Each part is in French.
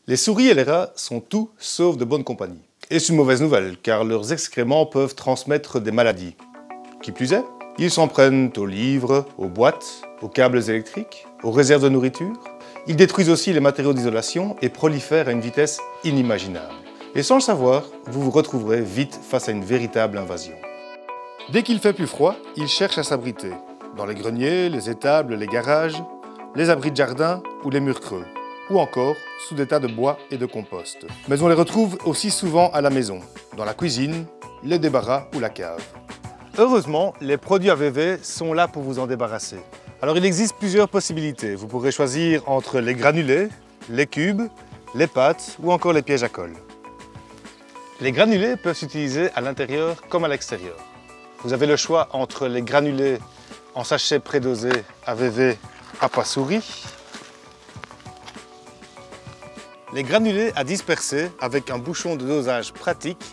Les souris et les rats sont tout sauf de bonne compagnie. Et c'est une mauvaise nouvelle, car leurs excréments peuvent transmettre des maladies. Qui plus est, ils s'en prennent aux livres, aux boîtes, aux câbles électriques, aux réserves de nourriture. Ils détruisent aussi les matériaux d'isolation et prolifèrent à une vitesse inimaginable. Et sans le savoir, vous vous retrouverez vite face à une véritable invasion. Dès qu'il fait plus froid, ils cherchent à s'abriter. Dans les greniers, les étables, les garages, les abris de jardin ou les murs creux. Ou encore sous des tas de bois et de compost. Mais on les retrouve aussi souvent à la maison, dans la cuisine, les débarras ou la cave. Heureusement, les produits AVV sont là pour vous en débarrasser. Alors il existe plusieurs possibilités. Vous pourrez choisir entre les granulés, les cubes, les pâtes ou encore les pièges à colle. Les granulés peuvent s'utiliser à l'intérieur comme à l'extérieur. Vous avez le choix entre les granulés en sachet prédosé AVV appât souris, les granulés à disperser avec un bouchon de dosage pratique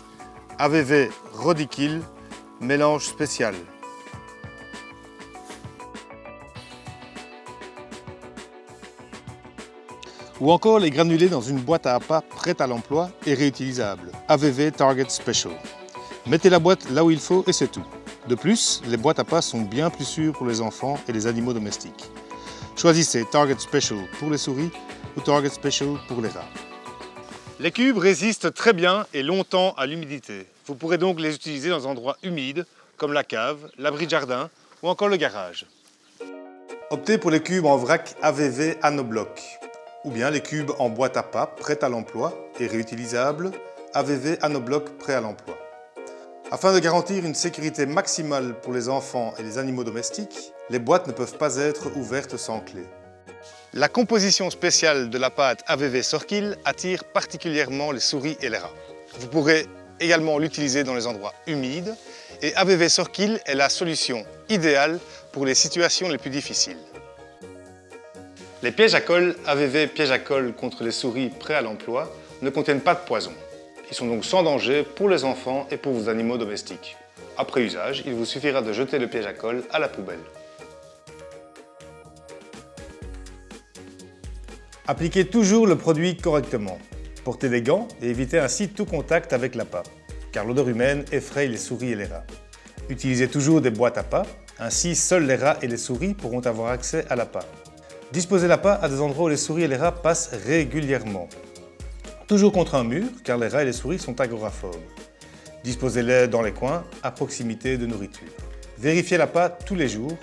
AVV Rodikill mélange spécial. Ou encore les granulés dans une boîte à appât prête à l'emploi et réutilisable, AVV Target Special. Mettez la boîte là où il faut et c'est tout. De plus, les boîtes à appât sont bien plus sûres pour les enfants et les animaux domestiques. Choisissez Target Special pour les souris ou Target Special pour les rats. Les cubes résistent très bien et longtemps à l'humidité. Vous pourrez donc les utiliser dans des endroits humides comme la cave, l'abri de jardin ou encore le garage. Optez pour les cubes en vrac AVV Anobloc ou bien les cubes en boîte à appât prêts à l'emploi et réutilisables AVV Anobloc prêts à l'emploi. Afin de garantir une sécurité maximale pour les enfants et les animaux domestiques, les boîtes ne peuvent pas être ouvertes sans clé. La composition spéciale de la pâte AVV Sorkill attire particulièrement les souris et les rats. Vous pourrez également l'utiliser dans les endroits humides et AVV Sorkill est la solution idéale pour les situations les plus difficiles. Les pièges à colle AVV pièges à colle contre les souris prêts à l'emploi ne contiennent pas de poison. Ils sont donc sans danger pour les enfants et pour vos animaux domestiques. Après usage, il vous suffira de jeter le piège à colle à la poubelle. Appliquez toujours le produit correctement. Portez des gants et évitez ainsi tout contact avec l'appât, car l'odeur humaine effraie les souris et les rats. Utilisez toujours des boîtes à appât, ainsi seuls les rats et les souris pourront avoir accès à l'appât. Disposez l'appât à des endroits où les souris et les rats passent régulièrement. Toujours contre un mur, car les rats et les souris sont agoraphobes. Disposez-les dans les coins, à proximité de nourriture. Vérifiez l'appât tous les jours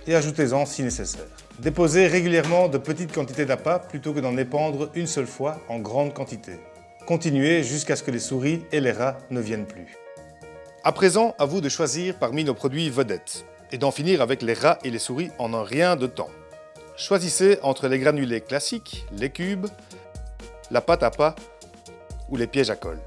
et ajoutez-en si nécessaire. Déposez régulièrement de petites quantités d'appât plutôt que d'en épandre une seule fois en grande quantité. Continuez jusqu'à ce que les souris et les rats ne viennent plus. À présent, à vous de choisir parmi nos produits vedettes et d'en finir avec les rats et les souris en un rien de temps. Choisissez entre les granulés classiques, les cubes, la pâte à appât ou les pièges à colle.